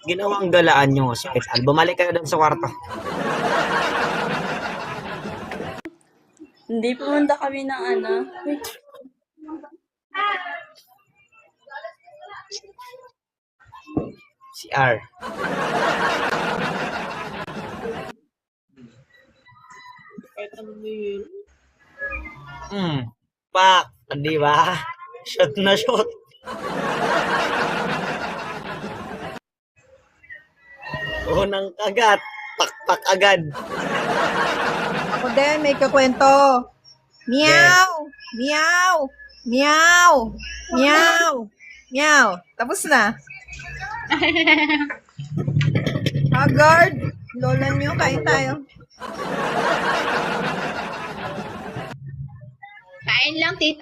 Ginawang galaan yung hospital. Bumalik kayo doon sa kwarto. Hindi pumunta kami ng ano. Wait. CR. Pak, di ba? Shot na shot. Unang kagat, pakpak agad. Ako din, may kakwento. Meow! Meow! Meow! Meow! Meow! Tapos na. Haggard! Lola nyo, kain tayo. Kain lang, tita.